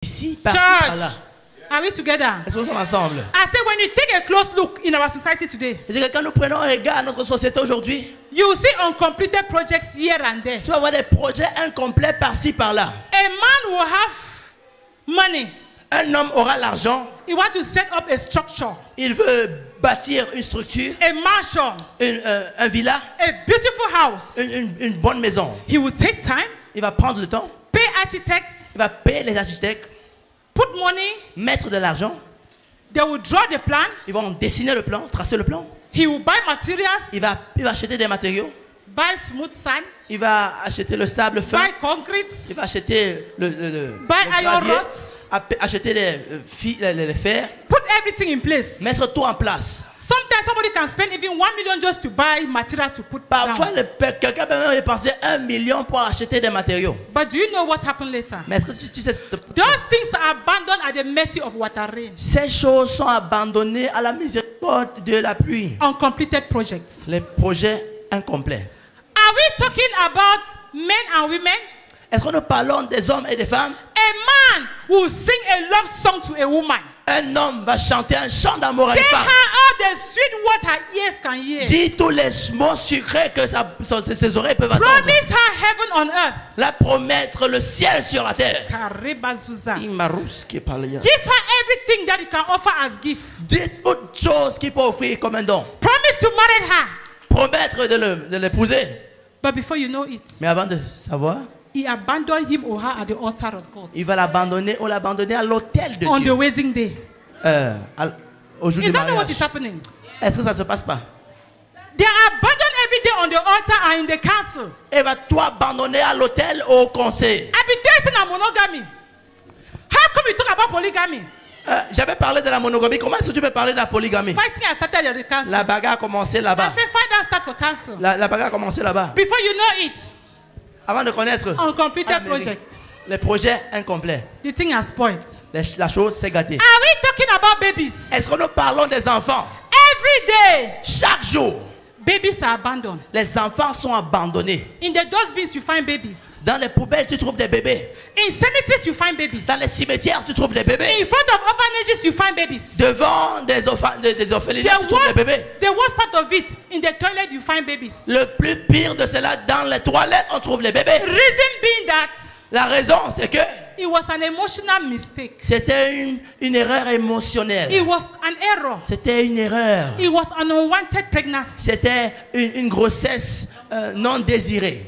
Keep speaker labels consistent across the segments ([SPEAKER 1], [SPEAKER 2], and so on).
[SPEAKER 1] Ici, par là.
[SPEAKER 2] Church, are we together?
[SPEAKER 1] Est-ce que nous sommes ensemble?
[SPEAKER 2] I say when you take a close look in our society today,
[SPEAKER 1] C'est-à-dire que quand nous prenons un regard à notre société aujourd'hui,
[SPEAKER 2] you will see uncompleted projects here and there.
[SPEAKER 1] tu vas voir des projets incomplets par-ci, par-là.
[SPEAKER 2] A man will have money.
[SPEAKER 1] Un homme aura l'argent,
[SPEAKER 2] He wants to set up a structure,
[SPEAKER 1] il veut bâtir une structure,
[SPEAKER 2] a mansion,
[SPEAKER 1] un villa,
[SPEAKER 2] a beautiful house.
[SPEAKER 1] une bonne maison.
[SPEAKER 2] He will take time,
[SPEAKER 1] Il va prendre le temps,
[SPEAKER 2] pay architects,
[SPEAKER 1] il va payer les architectes,
[SPEAKER 2] put money.
[SPEAKER 1] mettre de l'argent,
[SPEAKER 2] They will draw the plan.
[SPEAKER 1] ils vont dessiner le plan, tracer le plan.
[SPEAKER 2] He will buy materials,
[SPEAKER 1] Il va acheter des matériaux,
[SPEAKER 2] buy smooth sand,
[SPEAKER 1] il va acheter le sable fin,
[SPEAKER 2] buy concrete,
[SPEAKER 1] il va acheter le
[SPEAKER 2] buy iron
[SPEAKER 1] gravier,
[SPEAKER 2] rods,
[SPEAKER 1] acheter les fers,
[SPEAKER 2] put everything in place.
[SPEAKER 1] mettre tout en place.
[SPEAKER 2] Sometimes somebody can spend even 1 million just to buy materials to put
[SPEAKER 1] Parfois,
[SPEAKER 2] down.
[SPEAKER 1] quelqu'un peut même dépenser 1 million pour acheter des matériaux.
[SPEAKER 2] But do you know what happened later?
[SPEAKER 1] Mais est-ce que tu sais ce que
[SPEAKER 2] Those things are abandoned at the mercy of water rain.
[SPEAKER 1] ces choses sont abandonnées à la miséricorde de la pluie?
[SPEAKER 2] Uncompleted projects.
[SPEAKER 1] Les projets incomplets.
[SPEAKER 2] Are we talking about men and women?
[SPEAKER 1] Est-ce que nous parlons des hommes et des femmes?
[SPEAKER 2] A man will sing a love song to a woman.
[SPEAKER 1] Un homme va chanter un chant d'amour à une
[SPEAKER 2] Tell
[SPEAKER 1] femme.
[SPEAKER 2] her all the sweet what her ears can hear.
[SPEAKER 1] Dit tous les mots sucrés que ses oreilles peuvent entendre.
[SPEAKER 2] Promise her heaven on earth.
[SPEAKER 1] La promettre le ciel sur la terre.
[SPEAKER 2] Karibazuza.
[SPEAKER 1] Imarus qui parle hier.
[SPEAKER 2] Give her everything that you can offer as gift.
[SPEAKER 1] Dites toutes choses qu'il peut offrir comme un don.
[SPEAKER 2] Promise to marry her.
[SPEAKER 1] Promettre de l'épouser.
[SPEAKER 2] But before you know it,
[SPEAKER 1] Mais avant de savoir,
[SPEAKER 2] he abandoned him or her at the altar of God
[SPEAKER 1] il va l'abandonner ou l'abandonner à l'autel de
[SPEAKER 2] on the
[SPEAKER 1] Dieu.
[SPEAKER 2] wedding day.
[SPEAKER 1] Au jour
[SPEAKER 2] Is
[SPEAKER 1] du
[SPEAKER 2] that not what
[SPEAKER 1] mariage.
[SPEAKER 2] is happening?
[SPEAKER 1] Est-ce que ça ne se passe pas?
[SPEAKER 2] They are abandoned every day on the altar and in the council.
[SPEAKER 1] Et va toi abandonner à l'autel au conseil.
[SPEAKER 2] Habitation and monogamy. How come you talk about polygamy?
[SPEAKER 1] J'avais parlé de la monogamie. Comment est-ce que tu peux parler de la polygamie?
[SPEAKER 2] Fighting has started at the council.
[SPEAKER 1] La bagarre a commencé
[SPEAKER 2] I
[SPEAKER 1] là-bas.
[SPEAKER 2] say fight and start for council.
[SPEAKER 1] La bagarre a commencé là-bas.
[SPEAKER 2] Before you know it,
[SPEAKER 1] Avant de connaître
[SPEAKER 2] uncompleted project.
[SPEAKER 1] les projets incomplets,
[SPEAKER 2] The thing has spoiled.
[SPEAKER 1] la chose s'est gâtée.
[SPEAKER 2] Are we talking about babies?
[SPEAKER 1] Est-ce que nous parlons des enfants?
[SPEAKER 2] Every day,
[SPEAKER 1] Chaque jour,
[SPEAKER 2] babies are abandoned.
[SPEAKER 1] les enfants sont abandonnés.
[SPEAKER 2] In the dustbins, you find babies.
[SPEAKER 1] Dans les poubelles, tu trouves des bébés.
[SPEAKER 2] In cemeteries, you find babies.
[SPEAKER 1] Dans les cimetières, tu trouves des bébés.
[SPEAKER 2] In front of orphanages, you find babies.
[SPEAKER 1] Devant des orphelinats, tu trouves des bébés.
[SPEAKER 2] The worst part of it, in the toilet, you find babies.
[SPEAKER 1] Le plus pire de cela, dans les toilettes, on trouve les bébés.
[SPEAKER 2] Reason being that
[SPEAKER 1] La raison, c'est que
[SPEAKER 2] it was an emotional mistake.
[SPEAKER 1] c'était une erreur émotionnelle.
[SPEAKER 2] It was an error.
[SPEAKER 1] C'était une erreur.
[SPEAKER 2] It was an unwanted pregnancy.
[SPEAKER 1] C'était une grossesse non désirée.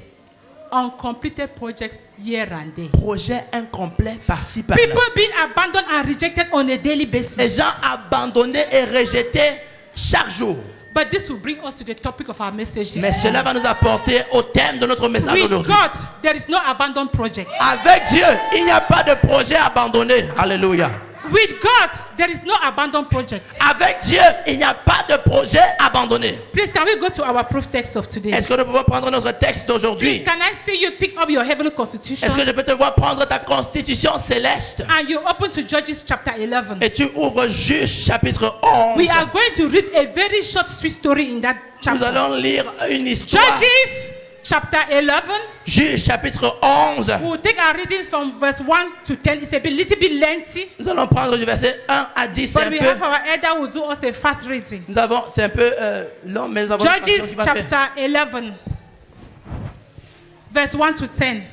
[SPEAKER 2] Uncompleted projects here and there.
[SPEAKER 1] Projet incomplet par-ci par-là.
[SPEAKER 2] People being abandoned and rejected on a daily basis.
[SPEAKER 1] Les gens abandonnés et rejetés chaque jour.
[SPEAKER 2] But this will bring us to the topic of our message.
[SPEAKER 1] Mais cela va nous apporter au thème de notre message
[SPEAKER 2] With
[SPEAKER 1] aujourd'hui.
[SPEAKER 2] God, there is no abandoned project.
[SPEAKER 1] Avec Dieu, il n'y a pas de projet abandonné. Alléluia.
[SPEAKER 2] With God, there is no abandoned project.
[SPEAKER 1] Avec Dieu, il n'y a pas de projet abandonné.
[SPEAKER 2] Please, can we go to our proof text of today?
[SPEAKER 1] Est-ce que nous pouvons prendre notre texte
[SPEAKER 2] Please,
[SPEAKER 1] d'aujourd'hui?
[SPEAKER 2] can I see you pick up your heavenly constitution
[SPEAKER 1] Est-ce que je peux te voir prendre ta constitution céleste?
[SPEAKER 2] and you open to Judges chapter 11?
[SPEAKER 1] Et tu ouvres Juge chapitre 11.
[SPEAKER 2] We are going to read a very short, sweet story in that
[SPEAKER 1] Nous
[SPEAKER 2] chapter.
[SPEAKER 1] allons lire une histoire.
[SPEAKER 2] Judges chapter 11.
[SPEAKER 1] Juge chapitre 11.
[SPEAKER 2] We'll take our readings from verse 1 to 10. It's a little bit lengthy,
[SPEAKER 1] Nous allons prendre du verset 1 à 10. C'est
[SPEAKER 2] but
[SPEAKER 1] un
[SPEAKER 2] we
[SPEAKER 1] peu,
[SPEAKER 2] have our elder who will do us a fast reading.
[SPEAKER 1] c'est un peu long, mais nous avons une
[SPEAKER 2] Judges
[SPEAKER 1] traduction qui va faire.
[SPEAKER 2] chapter 11, verse 1 to 10.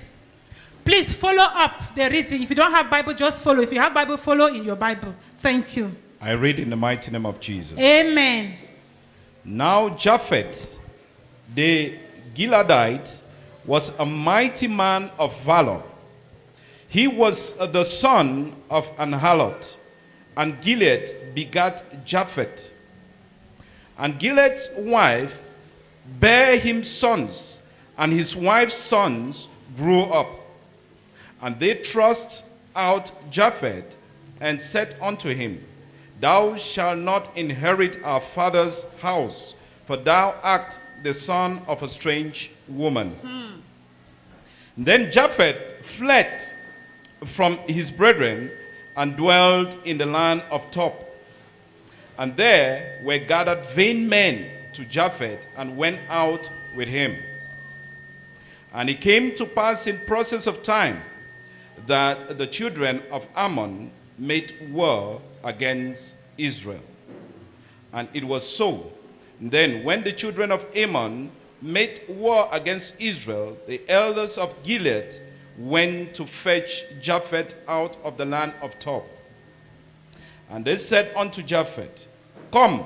[SPEAKER 2] Please follow up the reading. If you don't have Bible, just follow. If you have Bible, follow in your Bible. Thank you.
[SPEAKER 3] I read in the mighty name of Jesus.
[SPEAKER 2] Amen.
[SPEAKER 3] Now Japhet, the Gileadite, was a mighty man of valor. He was the son of Anhalot, and Gilead begat Japhet. And Gilead's wife bare him sons, and his wife's sons grew up. And they thrust out Japhet, and said unto him, Thou shalt not inherit our father's house, for thou art the son of a strange woman. Then Japhet fled from his brethren and dwelt in the land of Top. And there were gathered vain men to Japhet and went out with him. And it came to pass in process of time that the children of Ammon made war against Israel. And it was so. Then when the children of Ammon made war against Israel, the elders of Gilead went to fetch Japheth out of the land of Tob. And they said unto Japheth, Come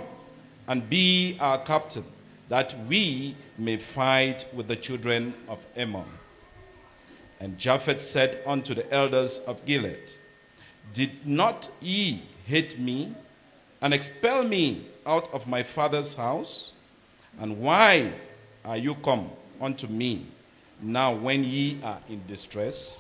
[SPEAKER 3] and be our captain, that we may fight with the children of Ammon. And Japheth said unto the elders of Gilead, Did not ye hate me and expel me out of my father's house? And why are you come unto me now when ye are in distress?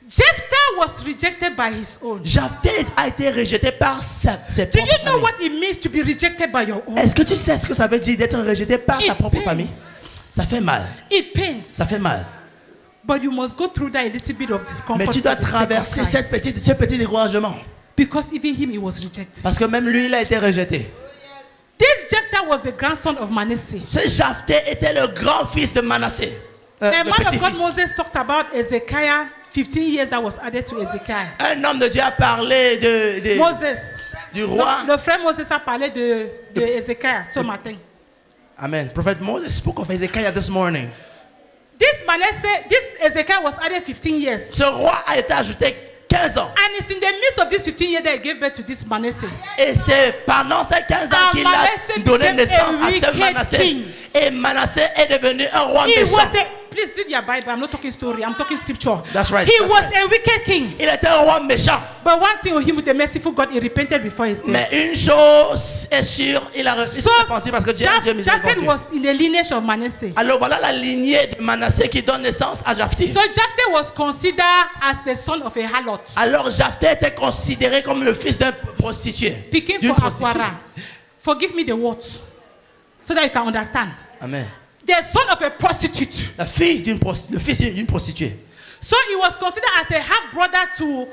[SPEAKER 2] Jephthah was rejected by his own.
[SPEAKER 1] Japheth a été rejeté par ses
[SPEAKER 2] Do you
[SPEAKER 1] propres
[SPEAKER 2] know
[SPEAKER 1] familles.
[SPEAKER 2] what it means to be rejected by your own?
[SPEAKER 1] Est-ce que tu sais ce que ça veut dire d'être rejeté par ta
[SPEAKER 2] It
[SPEAKER 1] propre
[SPEAKER 2] pains.
[SPEAKER 1] famille? Ça fait mal.
[SPEAKER 2] It pains.
[SPEAKER 1] Ça fait mal.
[SPEAKER 2] But you must go through that a little bit of discomfort.
[SPEAKER 1] Mais tu dois
[SPEAKER 2] for the sake of
[SPEAKER 1] traverser
[SPEAKER 2] Christ.
[SPEAKER 1] ce petit découragement.
[SPEAKER 2] Because even him, he was rejected.
[SPEAKER 1] Parce que même lui, il a été rejeté.
[SPEAKER 2] This Jephthah was the grandson of Manasseh.
[SPEAKER 1] Ce Japheth était le grand-fils de Manassé.
[SPEAKER 2] A
[SPEAKER 1] Le
[SPEAKER 2] man of God,
[SPEAKER 1] petit-fils.
[SPEAKER 2] Moses, talked about Ezekiah, 15 years that was added to Ezekiah.
[SPEAKER 1] Un homme de Dieu a parlé
[SPEAKER 2] Moses.
[SPEAKER 1] du roi.
[SPEAKER 2] Le frère Moses a parlé de Ezekiah ce matin.
[SPEAKER 1] Amen. Prophet Moses spoke of Ezekiah this morning.
[SPEAKER 2] This Ezekiah was added 15 years.
[SPEAKER 1] Ce roi a été ajouté 15 ans.
[SPEAKER 2] And it's in the midst of this 15 years that he gave birth to this Manasseh.
[SPEAKER 1] Et c'est pendant ces 15 ans
[SPEAKER 2] And
[SPEAKER 1] qu'il a
[SPEAKER 2] Manasseh
[SPEAKER 1] donné
[SPEAKER 2] became
[SPEAKER 1] naissance
[SPEAKER 2] a
[SPEAKER 1] à ce
[SPEAKER 2] wicked
[SPEAKER 1] Manassé.
[SPEAKER 2] king.
[SPEAKER 1] Et Manassé est devenu un roi
[SPEAKER 2] He
[SPEAKER 1] méchant.
[SPEAKER 2] was a, please read your Bible. I'm not talking story. I'm talking scripture.
[SPEAKER 1] That's right,
[SPEAKER 2] He
[SPEAKER 1] that's
[SPEAKER 2] was
[SPEAKER 1] right.
[SPEAKER 2] a wicked king.
[SPEAKER 1] Il était un roi méchant.
[SPEAKER 2] But one thing with him, with the merciful God, he repented before his death.
[SPEAKER 1] Mais une chose est sûre, il s'est
[SPEAKER 2] So,
[SPEAKER 1] repenti parce que Dieu est Dieu
[SPEAKER 2] Japheth
[SPEAKER 1] miséricordieux.
[SPEAKER 2] was in the lineage of Manasseh.
[SPEAKER 1] Alors voilà la lignée de Manassé qui donne naissance à Japheth.
[SPEAKER 2] So Japheth was considered as the son of a harlot.
[SPEAKER 1] Alors Japheth était considéré comme le fils d'un prostitué.
[SPEAKER 2] Speaking
[SPEAKER 1] D'une
[SPEAKER 2] for
[SPEAKER 1] prostituée.
[SPEAKER 2] Aquara. Forgive me the words, so that you can understand.
[SPEAKER 1] Amen.
[SPEAKER 2] The son of a prostitute.
[SPEAKER 1] Le fils d'une prostituée.
[SPEAKER 2] So he was considered as a half brother to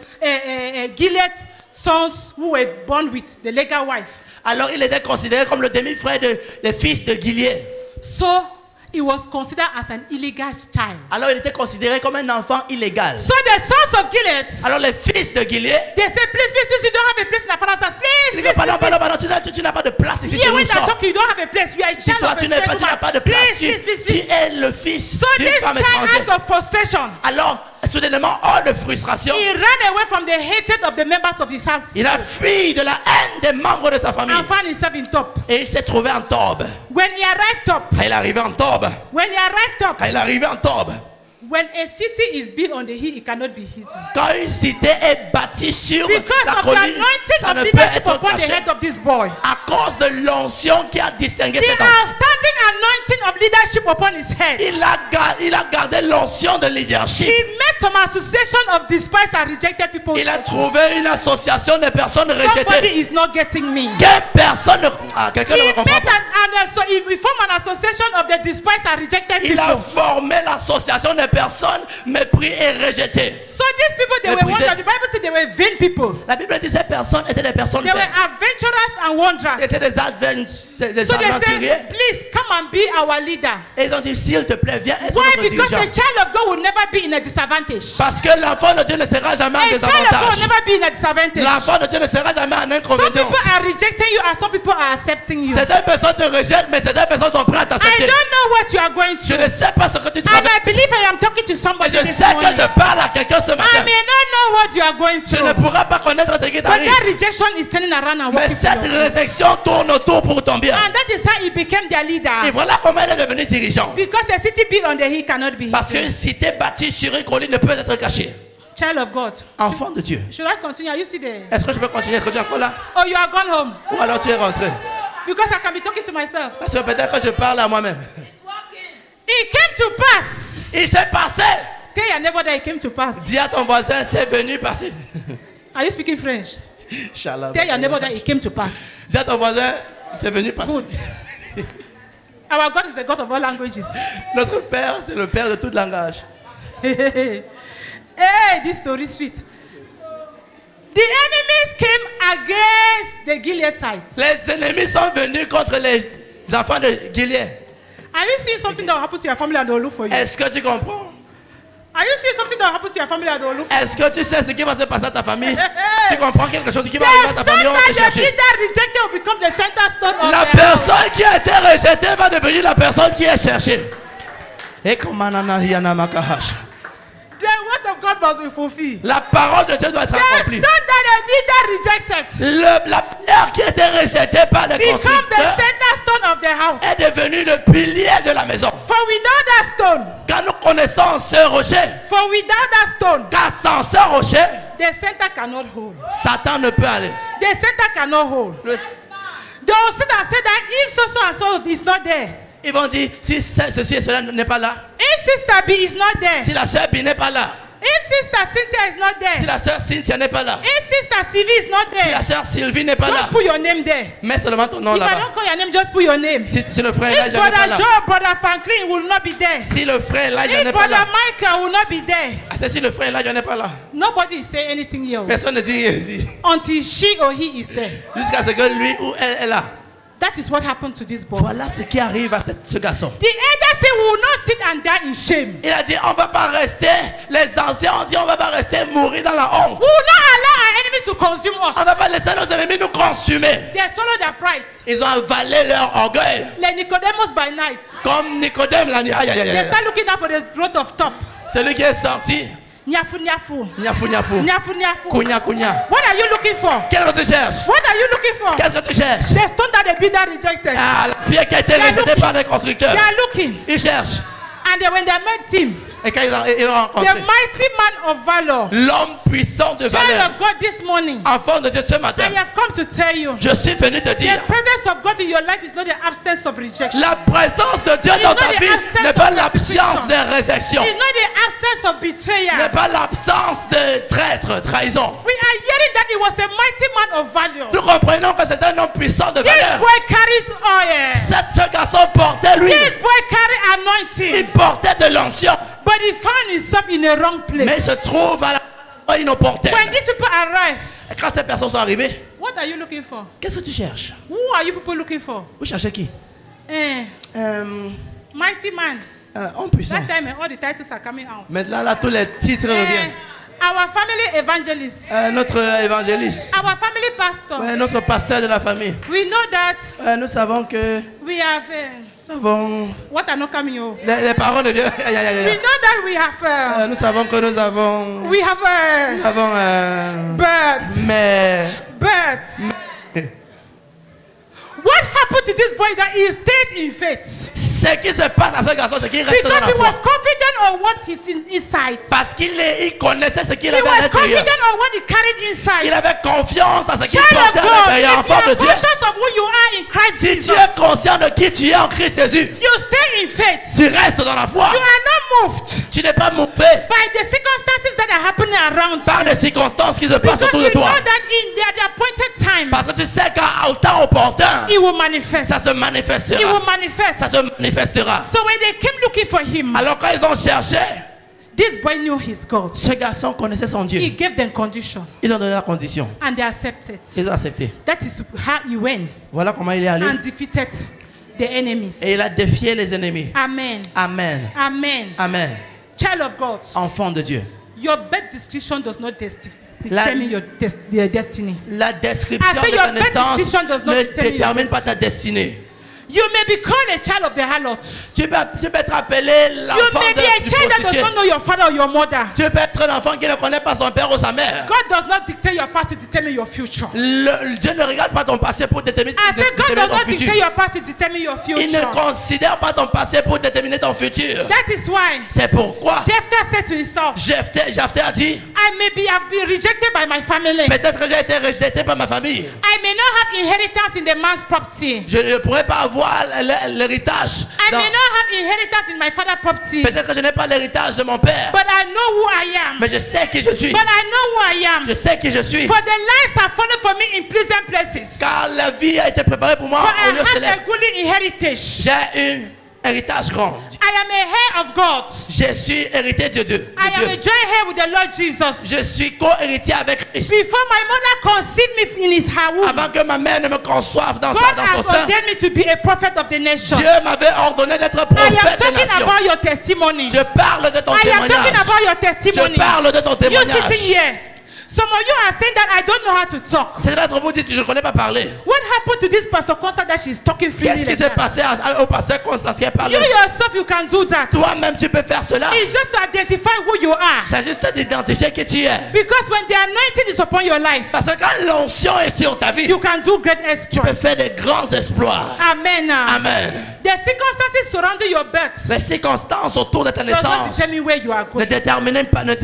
[SPEAKER 2] Gilead's sons who were born with the legal wife.
[SPEAKER 1] Alors il était considéré comme le demi-frère des fils de Gilead.
[SPEAKER 2] So he was considered as an illegal child.
[SPEAKER 1] Alors il était considéré comme un enfant illégal.
[SPEAKER 2] So the sons of Gilead,
[SPEAKER 1] Alors les fils de Gilead,
[SPEAKER 2] they said, please, you don't have a place in the father's house.
[SPEAKER 1] ils disent, pardon, tu n'as pas de place ici chez
[SPEAKER 2] Yeah,
[SPEAKER 1] nous.
[SPEAKER 2] when they're
[SPEAKER 1] sors.
[SPEAKER 2] talking, you don't have a place. You are a child
[SPEAKER 1] Toi,
[SPEAKER 2] of a
[SPEAKER 1] tu n'as
[SPEAKER 2] strange
[SPEAKER 1] pas de
[SPEAKER 2] woman.
[SPEAKER 1] place.
[SPEAKER 2] Please.
[SPEAKER 1] Tu es le fils
[SPEAKER 2] So
[SPEAKER 1] d'une
[SPEAKER 2] this
[SPEAKER 1] femme
[SPEAKER 2] child,
[SPEAKER 1] étrangère.
[SPEAKER 2] out of frustration,
[SPEAKER 1] Alors, soudainement, hors de frustration,
[SPEAKER 2] he ran away from the hatred of the members of his house
[SPEAKER 1] il a fui de la haine des membres de sa famille.
[SPEAKER 2] and found himself in top.
[SPEAKER 1] Et il s'est trouvé en Tob.
[SPEAKER 2] When he arrived top,
[SPEAKER 1] Quand il est arrivé en Tob,
[SPEAKER 2] when a city is built on the hill, it cannot be hidden.
[SPEAKER 1] quand une cité est bâtie sur
[SPEAKER 2] Because
[SPEAKER 1] la
[SPEAKER 2] of the
[SPEAKER 1] colline,
[SPEAKER 2] anointing
[SPEAKER 1] ça
[SPEAKER 2] of
[SPEAKER 1] ne peut
[SPEAKER 2] leadership
[SPEAKER 1] être
[SPEAKER 2] upon the
[SPEAKER 1] caché.
[SPEAKER 2] head of this boy.
[SPEAKER 1] À cause de l'onction qui a distingué
[SPEAKER 2] The
[SPEAKER 1] cet homme.
[SPEAKER 2] outstanding anointing of leadership upon his head.
[SPEAKER 1] Il a gardé l'onction de leadership.
[SPEAKER 2] He met some association of despised and rejected people.
[SPEAKER 1] Il a trouvé une association de personnes
[SPEAKER 2] Somebody
[SPEAKER 1] rejetées.
[SPEAKER 2] is not getting me.
[SPEAKER 1] Quelqu'un
[SPEAKER 2] He
[SPEAKER 1] ne me comprend
[SPEAKER 2] met
[SPEAKER 1] pas.
[SPEAKER 2] he formed an association of the despised and rejected
[SPEAKER 1] Il a
[SPEAKER 2] people.
[SPEAKER 1] formé l'association des personnes mépris et rejetées.
[SPEAKER 2] So these people, they were
[SPEAKER 1] Méprisés.
[SPEAKER 2] wondering. The Bible said they were vain people.
[SPEAKER 1] La Bible dit que ces personnes étaient des personnes
[SPEAKER 2] They were
[SPEAKER 1] vaines.
[SPEAKER 2] adventurous and wanderers.
[SPEAKER 1] Étaient des
[SPEAKER 2] So they
[SPEAKER 1] aventuriers.
[SPEAKER 2] said, please come and be our leader.
[SPEAKER 1] Et ils ont dit, s'il te plaît, viens être
[SPEAKER 2] Why?
[SPEAKER 1] notre
[SPEAKER 2] Because
[SPEAKER 1] dirigeant.
[SPEAKER 2] a child of God will never be in a disadvantage.
[SPEAKER 1] Parce que l'enfant de Dieu ne sera jamais en
[SPEAKER 2] A child of God will
[SPEAKER 1] désavantage.
[SPEAKER 2] never be in a disadvantage.
[SPEAKER 1] L'enfant de Dieu ne sera jamais en
[SPEAKER 2] Some
[SPEAKER 1] inconvénient.
[SPEAKER 2] people are rejecting you and some people are accepting you.
[SPEAKER 1] Certaines personnes te rejettent, mais certaines personnes sont prêtes à
[SPEAKER 2] I
[SPEAKER 1] t'accepter.
[SPEAKER 2] don't know what you are going
[SPEAKER 1] Je
[SPEAKER 2] through.
[SPEAKER 1] ne sais pas ce que tu
[SPEAKER 2] And I
[SPEAKER 1] traverses.
[SPEAKER 2] believe I am talking to
[SPEAKER 1] Et
[SPEAKER 2] somebody
[SPEAKER 1] je
[SPEAKER 2] this
[SPEAKER 1] sais que
[SPEAKER 2] morning.
[SPEAKER 1] je parle à quelqu'un ce
[SPEAKER 2] I
[SPEAKER 1] matin.
[SPEAKER 2] may not know what you are going
[SPEAKER 1] Je
[SPEAKER 2] through.
[SPEAKER 1] ne pourrai pas connaître ce qui
[SPEAKER 2] But
[SPEAKER 1] t'arrive.
[SPEAKER 2] that rejection is turning around and
[SPEAKER 1] Mais
[SPEAKER 2] working for
[SPEAKER 1] cette
[SPEAKER 2] your good.
[SPEAKER 1] réjection tourne autour pour ton bien.
[SPEAKER 2] And that is how he became their
[SPEAKER 1] Et
[SPEAKER 2] leader.
[SPEAKER 1] voilà comment elle est devenue dirigeant.
[SPEAKER 2] Because a city built on the hill cannot be
[SPEAKER 1] Parce qu'une
[SPEAKER 2] hidden.
[SPEAKER 1] cité bâtie sur une colline ne peut être cachée.
[SPEAKER 2] Child of God.
[SPEAKER 1] Enfant de Dieu.
[SPEAKER 2] Should I continue? Are you still there?
[SPEAKER 1] Est-ce que je peux continuer? Est-ce que tu es encore là?
[SPEAKER 2] Oh, you are gone home.
[SPEAKER 1] Ou alors tu es rentré?
[SPEAKER 2] Because I can be talking to myself.
[SPEAKER 1] Parce que peut-être que je parle à moi-même.
[SPEAKER 2] It came to pass.
[SPEAKER 1] Il s'est passé.
[SPEAKER 2] Tell your neighbor that it came to pass.
[SPEAKER 1] Dis à ton voisin, c'est venu passer.
[SPEAKER 2] Are you speaking French?
[SPEAKER 1] Shalom.
[SPEAKER 2] Tell your neighbor that it came to pass.
[SPEAKER 1] Dis à ton voisin, c'est venu passer.
[SPEAKER 2] Good. Our God is the God of all languages.
[SPEAKER 1] Notre Père, c'est le Père de tout langage.
[SPEAKER 2] Hey, this story is sweet. The enemies came against the Gileadites.
[SPEAKER 1] Les ennemis sont venus contre les enfants de Gilead.
[SPEAKER 2] Are you seeing something that will happen to your family and they will look for you?
[SPEAKER 1] Est-ce que tu comprends?
[SPEAKER 2] Are you seeing something that happens to your family at all?
[SPEAKER 1] Est-ce que tu sais ce qui va se passer à ta famille? Tu
[SPEAKER 2] The
[SPEAKER 1] comprends quelque chose qui va
[SPEAKER 2] stone
[SPEAKER 1] arriver à ta famille? On va te
[SPEAKER 2] that the
[SPEAKER 1] chercher.
[SPEAKER 2] leader rejected will become the center stone of
[SPEAKER 1] La
[SPEAKER 2] their house.
[SPEAKER 1] personne qui a été rejetée va devenir la personne qui est cherchée. Et comme Anana Yana Makahash.
[SPEAKER 2] The word of God must be fulfilled.
[SPEAKER 1] La parole de Dieu doit être
[SPEAKER 2] The stone
[SPEAKER 1] accomplie.
[SPEAKER 2] that the leader rejected
[SPEAKER 1] La pierre qui a été rejetée par les
[SPEAKER 2] become the
[SPEAKER 1] constructeurs
[SPEAKER 2] center stone of the house.
[SPEAKER 1] est devenue le pilier de la maison.
[SPEAKER 2] For without that stone,
[SPEAKER 1] Quand nous connaissons ce rocher,
[SPEAKER 2] for without that stone,
[SPEAKER 1] car sans ce rocher,
[SPEAKER 2] the center cannot hold.
[SPEAKER 1] Satan ne peut aller.
[SPEAKER 2] The center cannot hold.
[SPEAKER 1] Le-
[SPEAKER 2] Those that say that if so and so is not there,
[SPEAKER 1] Ils vont dire, si ceci et cela n'est pas là,
[SPEAKER 2] if Sister B is not there,
[SPEAKER 1] si la sœur B n'est pas là,
[SPEAKER 2] if Sister Cynthia is not
[SPEAKER 1] si
[SPEAKER 2] there,
[SPEAKER 1] la sœur Cynthia n'est pas là,
[SPEAKER 2] if Sister Sylvie is not
[SPEAKER 1] si la
[SPEAKER 2] there,
[SPEAKER 1] sœur Sylvie n'est pas là,
[SPEAKER 2] don't put your name there.
[SPEAKER 1] mets seulement ton nom
[SPEAKER 2] If I
[SPEAKER 1] là-bas.
[SPEAKER 2] don't call your name, just put your name.
[SPEAKER 1] Si le frère
[SPEAKER 2] If
[SPEAKER 1] Elijah n'est pas
[SPEAKER 2] Brother
[SPEAKER 1] là,
[SPEAKER 2] Joe, Brother Franklin will not be there.
[SPEAKER 1] si le frère Elijah
[SPEAKER 2] If
[SPEAKER 1] n'est pas là,
[SPEAKER 2] Brother Michael will not be there.
[SPEAKER 1] ah, c'est si le frère Elijah n'est pas là,
[SPEAKER 2] Nobody is saying anything here
[SPEAKER 1] personne ne dit rien ici.
[SPEAKER 2] until she or he is there.
[SPEAKER 1] Jusqu'à ce que lui ou elle est là.
[SPEAKER 2] That is what happened to this boy.
[SPEAKER 1] Voilà ce qui arrive à ce garçon.
[SPEAKER 2] The elder said, we will not sit and die in shame.
[SPEAKER 1] Il a dit, on ne va pas rester, les anciens ont dit, on ne va pas rester mourir dans la honte.
[SPEAKER 2] We will not allow our enemies to consume
[SPEAKER 1] On
[SPEAKER 2] us.
[SPEAKER 1] ne va pas laisser nos ennemis nous consumer.
[SPEAKER 2] They swallow their pride.
[SPEAKER 1] Ils ont avalé leur orgueil.
[SPEAKER 2] Like Nicodemus by night.
[SPEAKER 1] Comme Nicodème la nuit. Aïe, aïe, aïe,
[SPEAKER 2] They
[SPEAKER 1] aïe.
[SPEAKER 2] start looking out for the growth of top.
[SPEAKER 1] Celui qui est sorti,
[SPEAKER 2] Nyafu, nyafu.
[SPEAKER 1] niafou, niafou,
[SPEAKER 2] Nyafu, nyafu.
[SPEAKER 1] kounya, kounya.
[SPEAKER 2] What are you looking for?
[SPEAKER 1] Qu'est-ce que tu cherches?
[SPEAKER 2] What are you looking for?
[SPEAKER 1] Qu'est-ce que tu cherches?
[SPEAKER 2] The stone that the builder rejected.
[SPEAKER 1] Ah, la pierre qui a été
[SPEAKER 2] They are
[SPEAKER 1] rejetée
[SPEAKER 2] looking.
[SPEAKER 1] par les constructeurs.
[SPEAKER 2] They are looking.
[SPEAKER 1] Ils cherchent.
[SPEAKER 2] And then when they met him,
[SPEAKER 1] Et quand ils l'ont
[SPEAKER 2] the
[SPEAKER 1] rencontré,
[SPEAKER 2] mighty man of valor,
[SPEAKER 1] l'homme puissant de
[SPEAKER 2] child
[SPEAKER 1] valeur,
[SPEAKER 2] of God this morning,
[SPEAKER 1] enfant de Dieu ce matin,
[SPEAKER 2] I have come to tell you,
[SPEAKER 1] je suis venu te
[SPEAKER 2] the
[SPEAKER 1] dire,
[SPEAKER 2] presence of God in your life is not the absence of rejection.
[SPEAKER 1] la présence de Dieu dans ta vie n'est pas l'absence de réjection,
[SPEAKER 2] It's not the absence of
[SPEAKER 1] n'est
[SPEAKER 2] betrayal.
[SPEAKER 1] pas l'absence de traître, trahison.
[SPEAKER 2] We are hearing that he was a mighty man of valor.
[SPEAKER 1] Nous comprenons que c'est un homme puissant de
[SPEAKER 2] This
[SPEAKER 1] valeur.
[SPEAKER 2] boy carried oil.
[SPEAKER 1] Ce garçon portait lui,
[SPEAKER 2] This boy carried
[SPEAKER 1] il
[SPEAKER 2] anointing.
[SPEAKER 1] portait de l'onction,
[SPEAKER 2] But he found himself in a wrong
[SPEAKER 1] mais il
[SPEAKER 2] place.
[SPEAKER 1] se trouve à la inopportune.
[SPEAKER 2] When these people arrive,
[SPEAKER 1] Et quand ces personnes sont arrivées,
[SPEAKER 2] what are you looking for?
[SPEAKER 1] qu'est-ce que tu cherches?
[SPEAKER 2] Who are you people looking for?
[SPEAKER 1] Vous cherchez qui?
[SPEAKER 2] Mighty man.
[SPEAKER 1] Homme puissant.
[SPEAKER 2] That time all the titles are coming out.
[SPEAKER 1] Maintenant, là, tous les titres reviennent.
[SPEAKER 2] Our family evangelist.
[SPEAKER 1] Notre évangéliste,
[SPEAKER 2] Our family pastor.
[SPEAKER 1] notre pasteur de la famille.
[SPEAKER 2] We know that
[SPEAKER 1] Nous savons que
[SPEAKER 2] we have
[SPEAKER 1] nous avons...
[SPEAKER 2] what are not coming out.
[SPEAKER 1] Les parents ne viennent... Aïe, aïe, aïe,
[SPEAKER 2] We
[SPEAKER 1] aïe.
[SPEAKER 2] know that we have
[SPEAKER 1] Nous savons que nous avons...
[SPEAKER 2] we have
[SPEAKER 1] Nous avons...
[SPEAKER 2] birds.
[SPEAKER 1] mais...
[SPEAKER 2] Birds. What happened to this boy that he stayed in faith?
[SPEAKER 1] Ce qui se passe à ce garçon, c'est qu'il reste dans
[SPEAKER 2] Because
[SPEAKER 1] la
[SPEAKER 2] he
[SPEAKER 1] foi.
[SPEAKER 2] was confident on what he's inside.
[SPEAKER 1] Parce il connaissait ce qu'il
[SPEAKER 2] He
[SPEAKER 1] avait à
[SPEAKER 2] was
[SPEAKER 1] l'intérieur.
[SPEAKER 2] confident on what he carried inside.
[SPEAKER 1] Il avait confiance à ce qu'il
[SPEAKER 2] Child of
[SPEAKER 1] portait à
[SPEAKER 2] God,
[SPEAKER 1] l'intérieur.
[SPEAKER 2] if you
[SPEAKER 1] Enfant
[SPEAKER 2] are
[SPEAKER 1] de Dieu,
[SPEAKER 2] conscious of who you are in Christ
[SPEAKER 1] si
[SPEAKER 2] Jesus,
[SPEAKER 1] tu es conscient de qui tu es en Christ Jésus,
[SPEAKER 2] you stay in faith.
[SPEAKER 1] tu restes dans la foi.
[SPEAKER 2] You are not moved
[SPEAKER 1] Tu n'es pas mouvé
[SPEAKER 2] by the circumstances that are happening around
[SPEAKER 1] par
[SPEAKER 2] you.
[SPEAKER 1] les circonstances qui se passent
[SPEAKER 2] Because
[SPEAKER 1] autour
[SPEAKER 2] you
[SPEAKER 1] de
[SPEAKER 2] know
[SPEAKER 1] toi.
[SPEAKER 2] that in the appointed time,
[SPEAKER 1] Parce que tu sais qu'à temps opportun,
[SPEAKER 2] it will manifest.
[SPEAKER 1] ça se
[SPEAKER 2] It will
[SPEAKER 1] manifestera.
[SPEAKER 2] manifest.
[SPEAKER 1] Ça se manifestera.
[SPEAKER 2] So when they came looking for him,
[SPEAKER 1] Alors quand ils ont cherché,
[SPEAKER 2] this boy knew his God.
[SPEAKER 1] ce garçon connaissait son
[SPEAKER 2] He
[SPEAKER 1] Dieu.
[SPEAKER 2] gave them condition
[SPEAKER 1] Ils ont donné la condition.
[SPEAKER 2] and they accepted.
[SPEAKER 1] Ils ont accepté.
[SPEAKER 2] That is how he went
[SPEAKER 1] Voilà comment il est allé.
[SPEAKER 2] and defeated the enemies.
[SPEAKER 1] Et il a défié les ennemis.
[SPEAKER 2] Amen.
[SPEAKER 1] Amen.
[SPEAKER 2] Amen.
[SPEAKER 1] Amen.
[SPEAKER 2] Child of God,
[SPEAKER 1] Enfant de Dieu.
[SPEAKER 2] your birth description does not
[SPEAKER 1] La-
[SPEAKER 2] determine your destiny.
[SPEAKER 1] La description
[SPEAKER 2] I say
[SPEAKER 1] de
[SPEAKER 2] your
[SPEAKER 1] ta
[SPEAKER 2] birth
[SPEAKER 1] naissance
[SPEAKER 2] description does not
[SPEAKER 1] ne
[SPEAKER 2] determine your
[SPEAKER 1] détermine pas ta destinée.
[SPEAKER 2] You may be called a child of the harlot.
[SPEAKER 1] Tu peux être appelé
[SPEAKER 2] You
[SPEAKER 1] l'enfant
[SPEAKER 2] may be a
[SPEAKER 1] du
[SPEAKER 2] child that
[SPEAKER 1] prostitué.
[SPEAKER 2] does not know your father or your mother.
[SPEAKER 1] Tu peux être l'enfant qui ne connaît pas son père ou sa mère.
[SPEAKER 2] God does not dictate your past to determine your future.
[SPEAKER 1] Dieu ne regarde pas ton passé pour déterminer,
[SPEAKER 2] I say God
[SPEAKER 1] déterminer
[SPEAKER 2] does
[SPEAKER 1] ton
[SPEAKER 2] not dictate
[SPEAKER 1] futur.
[SPEAKER 2] your past to determine your
[SPEAKER 1] Il ne
[SPEAKER 2] future.
[SPEAKER 1] considère pas ton passé pour déterminer ton futur.
[SPEAKER 2] That is why
[SPEAKER 1] C'est pourquoi
[SPEAKER 2] Jephthah said to himself,
[SPEAKER 1] Jephthé a dit,
[SPEAKER 2] I may be have been rejected by my family.
[SPEAKER 1] peut-être que j'ai été rejeté par ma famille.
[SPEAKER 2] I may not have inheritance in the man's property.
[SPEAKER 1] Je ne pourrais pas avoir l'héritage.
[SPEAKER 2] I may not have inheritance in my father's property.
[SPEAKER 1] Peut-être que je n'ai pas l'héritage de mon père.
[SPEAKER 2] But I know who I am.
[SPEAKER 1] Mais je sais qui je suis.
[SPEAKER 2] But I know who I am.
[SPEAKER 1] Je sais qui je suis.
[SPEAKER 2] For the lives are fallen for me in pleasant places.
[SPEAKER 1] Car la vie a été préparée pour moi
[SPEAKER 2] For
[SPEAKER 1] au
[SPEAKER 2] I
[SPEAKER 1] lieu
[SPEAKER 2] have a
[SPEAKER 1] céleste.
[SPEAKER 2] goodly inheritance.
[SPEAKER 1] J'ai héritage grand.
[SPEAKER 2] I am a heir of God.
[SPEAKER 1] Je suis héritier de Dieu.
[SPEAKER 2] I am a joint heir with the Lord Jesus.
[SPEAKER 1] Je suis co-héritier avec Christ.
[SPEAKER 2] Before my mother conceived me in her womb,
[SPEAKER 1] Avant que ma mère ne me conçoive dans
[SPEAKER 2] God
[SPEAKER 1] son
[SPEAKER 2] has
[SPEAKER 1] sein,
[SPEAKER 2] ordained me to be a prophet of the nation.
[SPEAKER 1] Dieu m'avait ordonné d'être
[SPEAKER 2] I am
[SPEAKER 1] prophète des
[SPEAKER 2] talking
[SPEAKER 1] nations.
[SPEAKER 2] about your testimony.
[SPEAKER 1] Je parle de ton
[SPEAKER 2] I am talking
[SPEAKER 1] témoignage.
[SPEAKER 2] about your
[SPEAKER 1] Je
[SPEAKER 2] testimony.
[SPEAKER 1] parle de ton
[SPEAKER 2] You
[SPEAKER 1] témoignage.
[SPEAKER 2] sitting here. Some of you are saying that I don't know how to talk.
[SPEAKER 1] Certains d'entre vous disent que je ne connais pas parler.
[SPEAKER 2] What happened to this Pastor Constant that she's talking freely?
[SPEAKER 1] Qu'est-ce qui
[SPEAKER 2] Like
[SPEAKER 1] s'est
[SPEAKER 2] that?
[SPEAKER 1] passé au pasteur Constance qui a parlé?
[SPEAKER 2] You yourself, you can do that.
[SPEAKER 1] Toi-même, tu peux faire cela.
[SPEAKER 2] It's just to identify who you are.
[SPEAKER 1] C'est juste d'identifier qui tu es.
[SPEAKER 2] Because when the anointing is upon your life,
[SPEAKER 1] Parce que quand l'onction est sur ta vie,
[SPEAKER 2] you can do great
[SPEAKER 1] tu peux
[SPEAKER 2] exploits.
[SPEAKER 1] faire des grands exploits.
[SPEAKER 2] Amen.
[SPEAKER 1] Amen.
[SPEAKER 2] The circumstances surrounding your birth
[SPEAKER 1] Les circonstances autour de ta
[SPEAKER 2] does not
[SPEAKER 1] naissance
[SPEAKER 2] determine where you are
[SPEAKER 1] ne
[SPEAKER 2] going.
[SPEAKER 1] déterminent pas,
[SPEAKER 2] My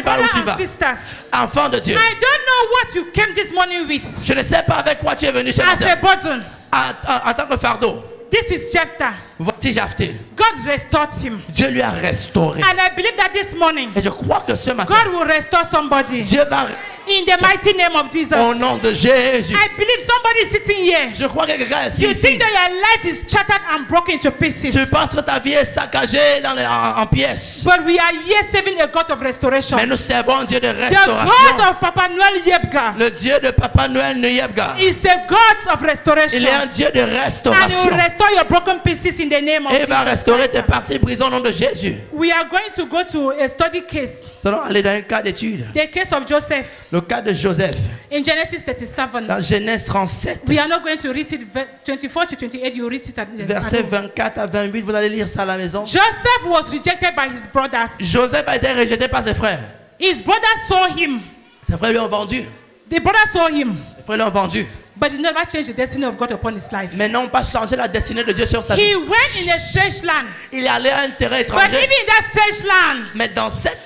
[SPEAKER 1] par où tu
[SPEAKER 2] brothers
[SPEAKER 1] vas.
[SPEAKER 2] and sisters,
[SPEAKER 1] Enfant de Dieu,
[SPEAKER 2] I don't know what you came this morning with
[SPEAKER 1] je ne sais pas avec quoi tu es venu ce
[SPEAKER 2] as a
[SPEAKER 1] matin.
[SPEAKER 2] burden.
[SPEAKER 1] En tant que fardeau,
[SPEAKER 2] This is Jephthah.
[SPEAKER 1] voici Jephthé.
[SPEAKER 2] God restored him.
[SPEAKER 1] Dieu lui a restauré.
[SPEAKER 2] And I believe that this morning,
[SPEAKER 1] Et je crois que ce matin,
[SPEAKER 2] God will restore somebody.
[SPEAKER 1] Dieu va,
[SPEAKER 2] In the mighty name of Jesus.
[SPEAKER 1] au nom de Jésus.
[SPEAKER 2] I believe somebody is sitting here.
[SPEAKER 1] Je crois que quelqu'un est
[SPEAKER 2] You
[SPEAKER 1] ici.
[SPEAKER 2] think that your life is shattered and broken into pieces.
[SPEAKER 1] Tu penses que ta vie est saccagée en pièces.
[SPEAKER 2] But we are here serving a God of restoration.
[SPEAKER 1] Mais nous servons un Dieu de
[SPEAKER 2] The God
[SPEAKER 1] restauration.
[SPEAKER 2] of Papa Noel Yebga
[SPEAKER 1] Le Dieu de Papa Noël Nuyebga.
[SPEAKER 2] is a God of restoration.
[SPEAKER 1] Il est un Dieu de
[SPEAKER 2] And He will
[SPEAKER 1] restauration.
[SPEAKER 2] restore your broken pieces in the name of
[SPEAKER 1] Et il va
[SPEAKER 2] Jesus
[SPEAKER 1] restaurer
[SPEAKER 2] Christ.
[SPEAKER 1] tes parties brisées au nom de Jésus.
[SPEAKER 2] We are going to go to a study case.
[SPEAKER 1] Nous allons aller dans un cas d'étude.
[SPEAKER 2] The case of Joseph
[SPEAKER 1] Le cas de Joseph.
[SPEAKER 2] in Genesis 37.
[SPEAKER 1] Dans Genèse 37,
[SPEAKER 2] We are not going to read it 24 to 28. You read it at
[SPEAKER 1] versets
[SPEAKER 2] home.
[SPEAKER 1] 24 à 28. Vous allez lire ça à la maison.
[SPEAKER 2] Joseph was rejected by his brothers.
[SPEAKER 1] Joseph a été rejeté par ses frères.
[SPEAKER 2] His brothers saw him.
[SPEAKER 1] Ses frères lui ont vendu.
[SPEAKER 2] The brothers saw him.
[SPEAKER 1] Les frères lui ont vendu.
[SPEAKER 2] But it never changed the destiny of God upon his life.
[SPEAKER 1] Mais n'ont pas changé la destinée de Dieu sur sa
[SPEAKER 2] He
[SPEAKER 1] vie.
[SPEAKER 2] went in a strange land.
[SPEAKER 1] Il est allé à un terrain
[SPEAKER 2] But
[SPEAKER 1] étranger.
[SPEAKER 2] even in that strange land,
[SPEAKER 1] Mais dans cette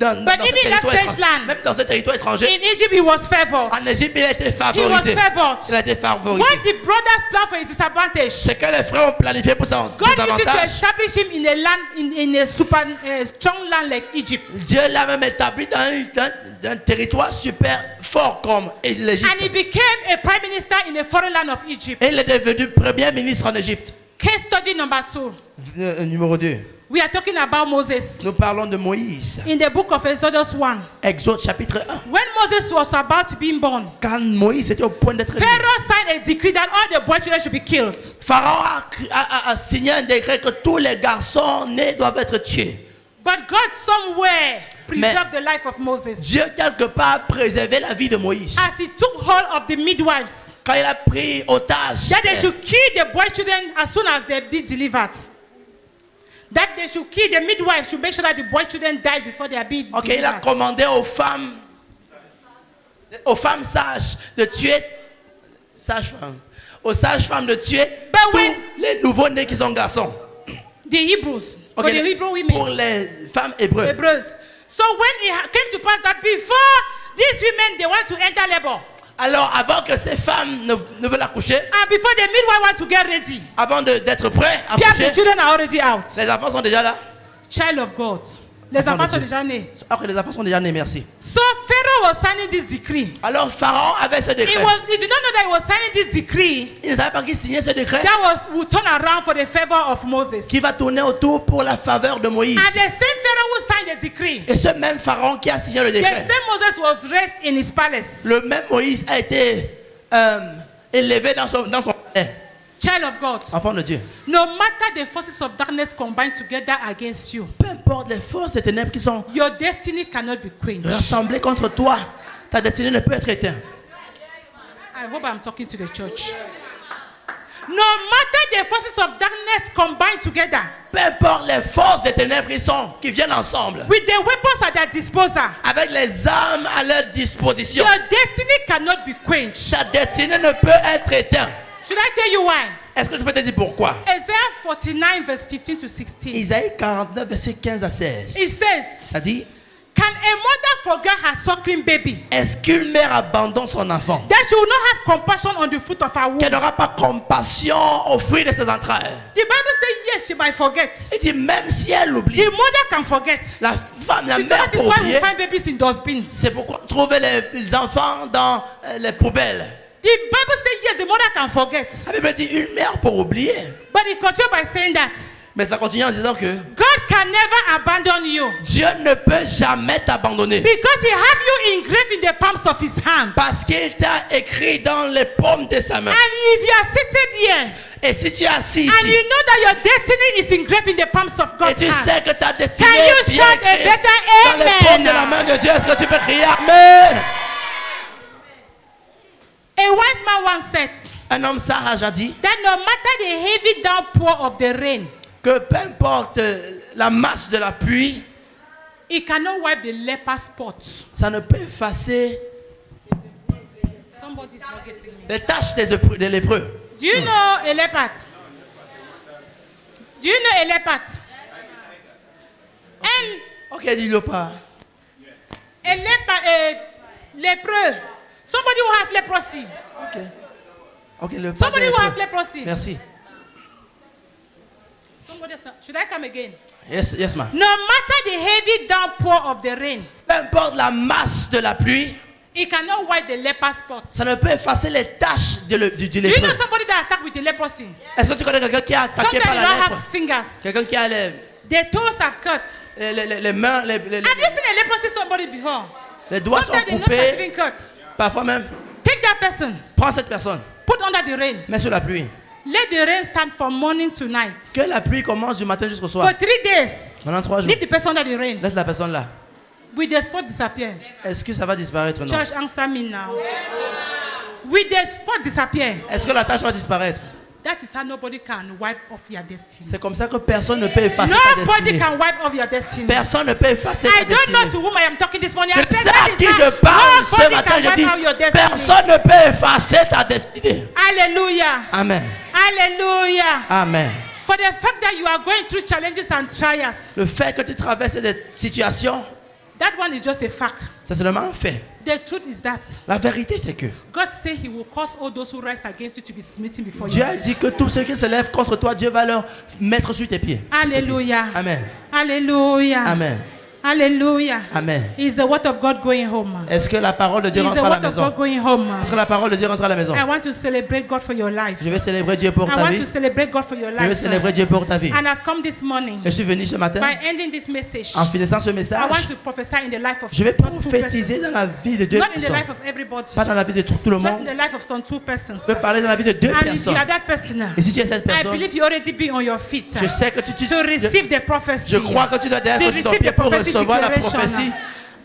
[SPEAKER 1] dans
[SPEAKER 2] But
[SPEAKER 1] ce
[SPEAKER 2] even in that
[SPEAKER 1] territoire
[SPEAKER 2] strange
[SPEAKER 1] étranger,
[SPEAKER 2] land,
[SPEAKER 1] même dans ce territoire étranger,
[SPEAKER 2] in Egypt he was favored.
[SPEAKER 1] en Égypte, il a été
[SPEAKER 2] He was
[SPEAKER 1] favorisé.
[SPEAKER 2] favored.
[SPEAKER 1] Il a été favorisé.
[SPEAKER 2] What the brothers planned for his disadvantage,
[SPEAKER 1] Ce que les frères ont planifié pour son
[SPEAKER 2] God used it to
[SPEAKER 1] avantage,
[SPEAKER 2] establish him in a land, in a super strong land like Egypt.
[SPEAKER 1] Dieu l'a même établi dans un territoire super fort comme
[SPEAKER 2] And he
[SPEAKER 1] l'Égypte.
[SPEAKER 2] became a prime minister in a foreign land of Egypt.
[SPEAKER 1] Et il est devenu premier ministre en Égypte.
[SPEAKER 2] Case study number 2.
[SPEAKER 1] Numéro 2.
[SPEAKER 2] We are talking about Moses.
[SPEAKER 1] Nous parlons de Moïse.
[SPEAKER 2] In the book of Exodus 1.
[SPEAKER 1] Exode chapitre 1.
[SPEAKER 2] When Moses was about to be born,
[SPEAKER 1] Quand Moïse était au point d'être né,
[SPEAKER 2] Pharaoh signed a decree that all the boy children should be killed.
[SPEAKER 1] Pharaon a signé un décret que tous les garçons nés doivent être tués.
[SPEAKER 2] But God somewhere preserved the life of Moses.
[SPEAKER 1] Dieu quelque part a préservé la vie de Moïse.
[SPEAKER 2] As he took hold of the midwives,
[SPEAKER 1] Quand il a pris otage,
[SPEAKER 2] that they should kill the boy children as soon as they be delivered. That they should kill the midwives, should make sure that the boy children die before they are being
[SPEAKER 1] ok, il a
[SPEAKER 2] delivered.
[SPEAKER 1] commandé aux femmes sages de tuer, aux sages-femmes de tuer
[SPEAKER 2] But
[SPEAKER 1] tous
[SPEAKER 2] when-
[SPEAKER 1] les nouveaux-nés qui sont garçons.
[SPEAKER 2] The Hebrews,
[SPEAKER 1] Ok,
[SPEAKER 2] for the Hebrew women,
[SPEAKER 1] pour les femmes hébreues.
[SPEAKER 2] Hebrews. So when it came to pass that before these women they want to enter labor,
[SPEAKER 1] Alors, avant que ces femmes ne veulent accoucher,
[SPEAKER 2] and before the midwife want to get ready,
[SPEAKER 1] avant d'être prêts à
[SPEAKER 2] here the
[SPEAKER 1] accoucher,
[SPEAKER 2] children are already out.
[SPEAKER 1] les enfants sont déjà là.
[SPEAKER 2] Child of God. Les
[SPEAKER 1] Enfants
[SPEAKER 2] enfants
[SPEAKER 1] de
[SPEAKER 2] sont
[SPEAKER 1] Dieu.
[SPEAKER 2] déjà nés.
[SPEAKER 1] Après, les enfants sont déjà nés, merci.
[SPEAKER 2] So Pharaoh was signing this decree.
[SPEAKER 1] Alors, Pharaon avait ce décret.
[SPEAKER 2] He did not know that he was signing this decree
[SPEAKER 1] Il ne savait pas qu'il signait ce décret
[SPEAKER 2] that would turn around for the favor of Moses.
[SPEAKER 1] qui va tourner autour pour la faveur de Moïse.
[SPEAKER 2] And the same Pharaoh who signed the decree,
[SPEAKER 1] Et ce même Pharaon qui a signé le
[SPEAKER 2] the
[SPEAKER 1] décret,
[SPEAKER 2] same Moses was raised in his palace.
[SPEAKER 1] le même Moïse a été élevé dans son palais.
[SPEAKER 2] Child of God,
[SPEAKER 1] Enfant de Dieu.
[SPEAKER 2] no matter the forces of darkness combined together against you,
[SPEAKER 1] Peu importe les forces et ténèbres qui sont
[SPEAKER 2] your destiny cannot be quenched.
[SPEAKER 1] rassemblées contre toi, ta destinée ne peut être éteinte.
[SPEAKER 2] I hope I'm talking to the church. No matter the forces of darkness combined together
[SPEAKER 1] Peu importe les forces des ténèbres qui viennent ensemble,
[SPEAKER 2] with the weapons at their disposal,
[SPEAKER 1] avec les armes à leur disposition,
[SPEAKER 2] your destiny cannot be quenched.
[SPEAKER 1] ta destinée ne peut être éteinte.
[SPEAKER 2] Should I tell you why?
[SPEAKER 1] Est-ce que je peux te dire pourquoi?
[SPEAKER 2] Isaiah 49 verse 15 to 16.
[SPEAKER 1] Isaïe 49, verset 15 à 16.
[SPEAKER 2] It says,
[SPEAKER 1] Ça dit,
[SPEAKER 2] can a mother forget her suckling baby,
[SPEAKER 1] est-ce qu'une mère abandonne son enfant?
[SPEAKER 2] that she will not have compassion on the fruit of her womb?
[SPEAKER 1] Qu'elle n'aura pas compassion au fruit de ses entrailles.
[SPEAKER 2] The Bible says yes, she might forget.
[SPEAKER 1] Il dit, même si elle oublie,
[SPEAKER 2] The mother can forget.
[SPEAKER 1] la femme, la
[SPEAKER 2] Because
[SPEAKER 1] mère
[SPEAKER 2] that is
[SPEAKER 1] peut
[SPEAKER 2] why we
[SPEAKER 1] oublier.
[SPEAKER 2] find babies in dustbins.
[SPEAKER 1] C'est pourquoi trouver les enfants dans les poubelles.
[SPEAKER 2] The Bible says yes, the mother can forget.
[SPEAKER 1] La Bible dit une mère pour oublier.
[SPEAKER 2] But it continues by saying that
[SPEAKER 1] Mais ça continue en disant que
[SPEAKER 2] God can never abandon you.
[SPEAKER 1] Dieu ne peut jamais t'abandonner.
[SPEAKER 2] Because he have you engraved in the palms of his hands.
[SPEAKER 1] Parce qu'il t'a écrit dans les paumes de sa main.
[SPEAKER 2] And if you are seated here,
[SPEAKER 1] Et si tu es assis
[SPEAKER 2] and
[SPEAKER 1] ici,
[SPEAKER 2] you know that your destiny is engraved in the palms of
[SPEAKER 1] et
[SPEAKER 2] God's
[SPEAKER 1] tu
[SPEAKER 2] hands,
[SPEAKER 1] sais que ta destinée
[SPEAKER 2] can you
[SPEAKER 1] est bien
[SPEAKER 2] shout a
[SPEAKER 1] écrite
[SPEAKER 2] better
[SPEAKER 1] dans les paumes de la main de Dieu, est-ce que tu peux crier Amen?
[SPEAKER 2] A wise man once said
[SPEAKER 1] Un homme sage a dit
[SPEAKER 2] that no matter the heavy downpour of the rain,
[SPEAKER 1] que peu importe la masse de la pluie,
[SPEAKER 2] it cannot wipe the leper spots.
[SPEAKER 1] ça ne peut effacer
[SPEAKER 2] Somebody is not getting me.
[SPEAKER 1] les taches des lépreux.
[SPEAKER 2] Do you know a leopard? Do you know a leopard? And
[SPEAKER 1] Ok, dis-le pas.
[SPEAKER 2] a leopard, a lepreux, somebody who has leprosy.
[SPEAKER 1] Ok. Ok, le pas
[SPEAKER 2] Somebody
[SPEAKER 1] des
[SPEAKER 2] who has
[SPEAKER 1] lépreux.
[SPEAKER 2] leprosy.
[SPEAKER 1] Merci.
[SPEAKER 2] Somebody else, should I come again?
[SPEAKER 1] Yes, ma.
[SPEAKER 2] No matter the heavy downpour of the rain,
[SPEAKER 1] Peu importe la masse de la pluie,
[SPEAKER 2] it cannot wipe the leper spot.
[SPEAKER 1] ça ne peut effacer les taches du
[SPEAKER 2] Do you know
[SPEAKER 1] lépreux.
[SPEAKER 2] somebody that attacked with the leprosy?
[SPEAKER 1] Est-ce que tu connais quelqu'un qui est attaqué
[SPEAKER 2] Sometimes
[SPEAKER 1] par
[SPEAKER 2] you
[SPEAKER 1] la
[SPEAKER 2] don't
[SPEAKER 1] lèpre?
[SPEAKER 2] have fingers.
[SPEAKER 1] Quelqu'un qui a
[SPEAKER 2] The toes have cut.
[SPEAKER 1] les mains,
[SPEAKER 2] Have you seen a leprosy somebody before?
[SPEAKER 1] les doigts sont
[SPEAKER 2] Sometimes the nose has even
[SPEAKER 1] coupés.
[SPEAKER 2] cut.
[SPEAKER 1] Parfois même,
[SPEAKER 2] Take that person,
[SPEAKER 1] prends cette personne,
[SPEAKER 2] put under the rain.
[SPEAKER 1] mets sur la pluie.
[SPEAKER 2] Let the rain start from morning to night.
[SPEAKER 1] Que la pluie commence du matin jusqu'au
[SPEAKER 2] For
[SPEAKER 1] soir.
[SPEAKER 2] 3 days,
[SPEAKER 1] Pendant 3 jours.
[SPEAKER 2] leave the person under the rain.
[SPEAKER 1] Laisse la personne là.
[SPEAKER 2] Will the spot disappear?
[SPEAKER 1] Est-ce que ça va disparaître? Non.
[SPEAKER 2] Church, answer me now. Will the spot disappear?
[SPEAKER 1] Est-ce que la tâche va disparaître?
[SPEAKER 2] That is how nobody can wipe off your destiny.
[SPEAKER 1] C'est comme ça que personne ne peut effacer ta
[SPEAKER 2] Nobody
[SPEAKER 1] destinée.
[SPEAKER 2] can wipe off your destiny.
[SPEAKER 1] Personne ne peut effacer
[SPEAKER 2] I
[SPEAKER 1] ta
[SPEAKER 2] don't know to
[SPEAKER 1] destinée.
[SPEAKER 2] whom I am talking this morning.
[SPEAKER 1] Je
[SPEAKER 2] I said
[SPEAKER 1] sais
[SPEAKER 2] that
[SPEAKER 1] à
[SPEAKER 2] is
[SPEAKER 1] qui
[SPEAKER 2] how
[SPEAKER 1] je parle ce
[SPEAKER 2] nobody
[SPEAKER 1] matin.
[SPEAKER 2] can
[SPEAKER 1] Je
[SPEAKER 2] wipe
[SPEAKER 1] dis,
[SPEAKER 2] out your destiny.
[SPEAKER 1] personne ne peut effacer ta destinée.
[SPEAKER 2] Hallelujah.
[SPEAKER 1] Amen.
[SPEAKER 2] Hallelujah.
[SPEAKER 1] Amen.
[SPEAKER 2] For the fact that you are going through challenges and trials,
[SPEAKER 1] Le fait que tu traverses des situations,
[SPEAKER 2] that one is just a fact.
[SPEAKER 1] c'est seulement un fait.
[SPEAKER 2] The truth is that
[SPEAKER 1] La vérité, c'est que
[SPEAKER 2] God said He will cause all those who rise against you to be smitten before
[SPEAKER 1] Dieu
[SPEAKER 2] you.
[SPEAKER 1] a dit que tous ceux qui se lèvent contre toi, Dieu va leur mettre sur tes pieds.
[SPEAKER 2] Hallelujah.
[SPEAKER 1] Amen.
[SPEAKER 2] Hallelujah.
[SPEAKER 1] Amen.
[SPEAKER 2] Hallelujah.
[SPEAKER 1] Amen.
[SPEAKER 2] Is the word of God going home?
[SPEAKER 1] Est-ce que la parole de Dieu
[SPEAKER 2] Is
[SPEAKER 1] rentre
[SPEAKER 2] the
[SPEAKER 1] à la
[SPEAKER 2] word of
[SPEAKER 1] maison?
[SPEAKER 2] God going home?
[SPEAKER 1] Est-ce que la parole de Dieu rentre à la maison?
[SPEAKER 2] I want to celebrate God for your life.
[SPEAKER 1] Je vais célébrer Dieu pour
[SPEAKER 2] I
[SPEAKER 1] ta
[SPEAKER 2] want
[SPEAKER 1] vie.
[SPEAKER 2] to celebrate God for your
[SPEAKER 1] Je vais
[SPEAKER 2] life.
[SPEAKER 1] célébrer Dieu pour ta vie.
[SPEAKER 2] And I've come this morning
[SPEAKER 1] Je suis venu ce matin
[SPEAKER 2] by ending this message.
[SPEAKER 1] en finissant ce
[SPEAKER 2] I
[SPEAKER 1] message.
[SPEAKER 2] want to prophesy in the life of
[SPEAKER 1] Je vais
[SPEAKER 2] just two
[SPEAKER 1] prophétiser dans
[SPEAKER 2] persons.
[SPEAKER 1] la vie de deux
[SPEAKER 2] Not in the
[SPEAKER 1] personnes.
[SPEAKER 2] life of everybody.
[SPEAKER 1] Pas dans la vie de tout le
[SPEAKER 2] Just in
[SPEAKER 1] monde.
[SPEAKER 2] the life of some two persons.
[SPEAKER 1] Je vais parler dans la vie de deux
[SPEAKER 2] And if you
[SPEAKER 1] personnes.
[SPEAKER 2] are that person,
[SPEAKER 1] Et si tu es cette
[SPEAKER 2] I
[SPEAKER 1] personne,
[SPEAKER 2] believe you already be on your feet
[SPEAKER 1] je sais que tu
[SPEAKER 2] to receive the prophecy.
[SPEAKER 1] je crois que tu dois
[SPEAKER 2] To
[SPEAKER 1] être sur ton
[SPEAKER 2] receive
[SPEAKER 1] pied
[SPEAKER 2] the
[SPEAKER 1] pour
[SPEAKER 2] prophetic
[SPEAKER 1] recevoir la
[SPEAKER 2] declaration.
[SPEAKER 1] prophétie.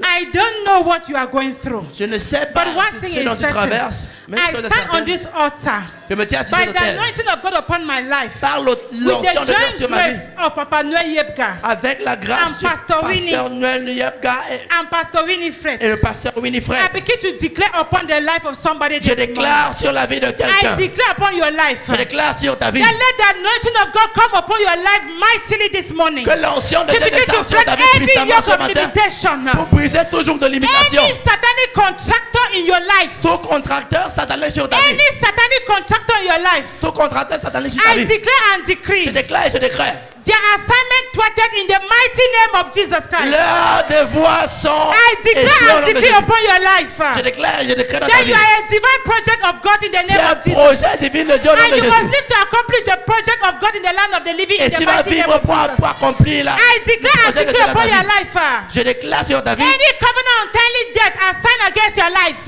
[SPEAKER 2] I don't know what you are going through.
[SPEAKER 1] Je ne sais pas
[SPEAKER 2] But one thing
[SPEAKER 1] ce dont
[SPEAKER 2] is
[SPEAKER 1] tu traverses,
[SPEAKER 2] certain.
[SPEAKER 1] mais
[SPEAKER 2] I
[SPEAKER 1] une chose est
[SPEAKER 2] stand on
[SPEAKER 1] certaine,
[SPEAKER 2] this altar
[SPEAKER 1] je me tiens assis
[SPEAKER 2] by
[SPEAKER 1] sur
[SPEAKER 2] the
[SPEAKER 1] l'autel
[SPEAKER 2] anointing of God upon my life.
[SPEAKER 1] par
[SPEAKER 2] With
[SPEAKER 1] l'onction
[SPEAKER 2] the
[SPEAKER 1] de Dieu
[SPEAKER 2] joint
[SPEAKER 1] sur ma vie,
[SPEAKER 2] grace of Papa Noel Yebga
[SPEAKER 1] avec la grâce
[SPEAKER 2] And
[SPEAKER 1] du
[SPEAKER 2] Pastor Winnie.
[SPEAKER 1] pasteur Noël Yebga
[SPEAKER 2] and Pastor Winifred.
[SPEAKER 1] et le pasteur
[SPEAKER 2] I
[SPEAKER 1] Winifred.
[SPEAKER 2] begin to declare upon the life of somebody
[SPEAKER 1] Je
[SPEAKER 2] this morning.
[SPEAKER 1] déclare sur la vie de
[SPEAKER 2] I
[SPEAKER 1] quelqu'un,
[SPEAKER 2] declare upon your life
[SPEAKER 1] je déclare sur ta vie
[SPEAKER 2] that let the anointing of God come upon your life mightily this morning.
[SPEAKER 1] que l'onction de
[SPEAKER 2] To
[SPEAKER 1] Dieu
[SPEAKER 2] begin to
[SPEAKER 1] descend sur
[SPEAKER 2] break
[SPEAKER 1] ta vie
[SPEAKER 2] every
[SPEAKER 1] puissamment
[SPEAKER 2] yoke
[SPEAKER 1] ce
[SPEAKER 2] of
[SPEAKER 1] matin
[SPEAKER 2] limitation.
[SPEAKER 1] pour briser toujours de limitation.
[SPEAKER 2] Any satanic contractor in your life.
[SPEAKER 1] Tout contracteur satanique sur ta vie.
[SPEAKER 2] Any satanic contractor in your life.
[SPEAKER 1] Tout contracteur satanique sur ta
[SPEAKER 2] I
[SPEAKER 1] vie.
[SPEAKER 2] declare and decree
[SPEAKER 1] Je déclare et je déclare.
[SPEAKER 2] their assignment thwarted in the mighty name of Jesus Christ.
[SPEAKER 1] Leurs devoirs sont
[SPEAKER 2] I
[SPEAKER 1] échoués au
[SPEAKER 2] declare
[SPEAKER 1] nom
[SPEAKER 2] and
[SPEAKER 1] de
[SPEAKER 2] decree
[SPEAKER 1] Jésus.
[SPEAKER 2] upon your life
[SPEAKER 1] Je déclare et je déclare dans ta
[SPEAKER 2] that
[SPEAKER 1] vie.
[SPEAKER 2] you are a divine project of God in the
[SPEAKER 1] Tu es
[SPEAKER 2] name
[SPEAKER 1] un
[SPEAKER 2] of Jesus.
[SPEAKER 1] projet divin de Dieu au nom
[SPEAKER 2] And
[SPEAKER 1] de
[SPEAKER 2] you must
[SPEAKER 1] Jésus.
[SPEAKER 2] live to accomplish the project of God in the land of the living
[SPEAKER 1] Et
[SPEAKER 2] in the
[SPEAKER 1] tu vas
[SPEAKER 2] mighty name
[SPEAKER 1] vivre
[SPEAKER 2] of
[SPEAKER 1] pour
[SPEAKER 2] Jesus.
[SPEAKER 1] accomplir la
[SPEAKER 2] I declare and
[SPEAKER 1] projet de
[SPEAKER 2] decree
[SPEAKER 1] Dieu dans
[SPEAKER 2] upon
[SPEAKER 1] ta
[SPEAKER 2] your
[SPEAKER 1] vie.
[SPEAKER 2] life
[SPEAKER 1] Je déclare sur ta vie
[SPEAKER 2] any covenant untimely death assigned against your life.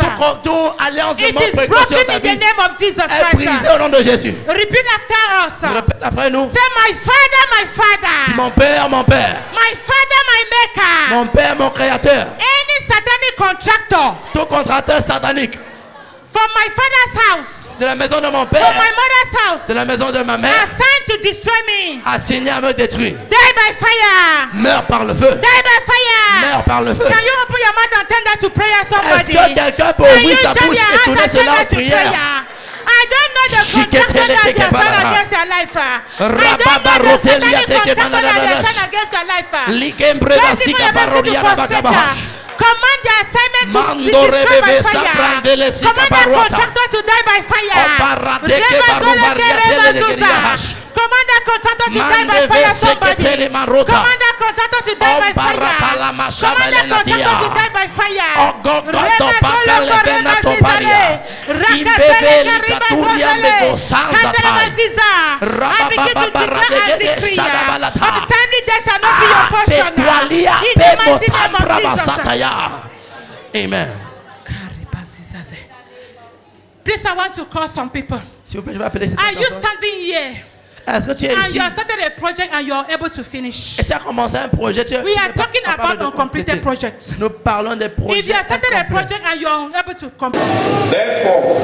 [SPEAKER 1] tout alliance de
[SPEAKER 2] It
[SPEAKER 1] mort
[SPEAKER 2] is
[SPEAKER 1] précoce
[SPEAKER 2] broken
[SPEAKER 1] sur ta
[SPEAKER 2] in the
[SPEAKER 1] vie
[SPEAKER 2] name of Jesus
[SPEAKER 1] est brisée
[SPEAKER 2] Christ.
[SPEAKER 1] au nom de Jésus.
[SPEAKER 2] Repeat after us.
[SPEAKER 1] Répète après nous.
[SPEAKER 2] Say, my Father,
[SPEAKER 1] Mon Père, mon Père.
[SPEAKER 2] my Father, my Maker.
[SPEAKER 1] Mon Père, mon Créateur.
[SPEAKER 2] Any satanic contractor
[SPEAKER 1] Tout contracteur satanique
[SPEAKER 2] from my father's house,
[SPEAKER 1] de la maison de mon
[SPEAKER 2] from
[SPEAKER 1] Père,
[SPEAKER 2] my mother's house,
[SPEAKER 1] de la maison de ma mère,
[SPEAKER 2] assigned to destroy me,
[SPEAKER 1] assigné à me détruire.
[SPEAKER 2] die by fire,
[SPEAKER 1] Meurs par le feu.
[SPEAKER 2] die by fire.
[SPEAKER 1] Meurs par le feu.
[SPEAKER 2] Can you open your mouth and turn that to prayer,
[SPEAKER 1] Est-ce
[SPEAKER 2] somebody?
[SPEAKER 1] que quelqu'un peut
[SPEAKER 2] Can
[SPEAKER 1] ouvrir
[SPEAKER 2] you
[SPEAKER 1] sa
[SPEAKER 2] jump
[SPEAKER 1] bouche
[SPEAKER 2] your
[SPEAKER 1] et
[SPEAKER 2] hands
[SPEAKER 1] tourner
[SPEAKER 2] and turn
[SPEAKER 1] cela en
[SPEAKER 2] that to
[SPEAKER 1] prière?
[SPEAKER 2] prayer? I don't know the contractor that they are stand against your life. I don't know the satanic contractor that they stand against your life.
[SPEAKER 1] Likembre
[SPEAKER 2] Those people
[SPEAKER 1] basika
[SPEAKER 2] are ready
[SPEAKER 1] parodia
[SPEAKER 2] to
[SPEAKER 1] na
[SPEAKER 2] frustrate
[SPEAKER 1] bakabaha.
[SPEAKER 2] her. Command the assignment to be
[SPEAKER 1] Mando
[SPEAKER 2] destroyed by
[SPEAKER 1] rebebe
[SPEAKER 2] fire.
[SPEAKER 1] sabrandele sika
[SPEAKER 2] Command the
[SPEAKER 1] baruata.
[SPEAKER 2] contractor to die by fire.
[SPEAKER 1] Oparadeke
[SPEAKER 2] Reba
[SPEAKER 1] baru
[SPEAKER 2] zole
[SPEAKER 1] varia
[SPEAKER 2] tereba
[SPEAKER 1] tele de
[SPEAKER 2] zuza.
[SPEAKER 1] geriahash.
[SPEAKER 2] Command the contractor to die by
[SPEAKER 1] Mande
[SPEAKER 2] fire,
[SPEAKER 1] vese
[SPEAKER 2] somebody.
[SPEAKER 1] ketele maruta.
[SPEAKER 2] Command the contractor to die by
[SPEAKER 1] Ombarata la
[SPEAKER 2] fire.
[SPEAKER 1] mashabele
[SPEAKER 2] Command the
[SPEAKER 1] na dia.
[SPEAKER 2] contractor to die by fire.
[SPEAKER 1] Ogogoto
[SPEAKER 2] Reba zole
[SPEAKER 1] pakale
[SPEAKER 2] koreba
[SPEAKER 1] benato
[SPEAKER 2] zizale.
[SPEAKER 1] paria.
[SPEAKER 2] Rakazele
[SPEAKER 1] Imbebeli
[SPEAKER 2] kariba
[SPEAKER 1] katuria
[SPEAKER 2] zole
[SPEAKER 1] Calmez vos sens d'attaque.
[SPEAKER 2] I begin to declare and decree. Untimely death shall not be your portion. In the mighty name of Jesus.
[SPEAKER 1] Amen.
[SPEAKER 2] Please, I want to call some people.
[SPEAKER 1] S'il vous plaît, je vais appeler cette
[SPEAKER 2] Are you
[SPEAKER 1] personne.
[SPEAKER 2] standing here?
[SPEAKER 1] Est-ce que tu es
[SPEAKER 2] And
[SPEAKER 1] ici?
[SPEAKER 2] you have started a project and you are able to finish.
[SPEAKER 1] Et tu as commencé un projet.
[SPEAKER 2] We are talking about uncompleted projects.
[SPEAKER 1] Nous parlons des projets.
[SPEAKER 2] If you have started a
[SPEAKER 1] incomplets.
[SPEAKER 2] project and you are unable to complete,
[SPEAKER 3] Therefore,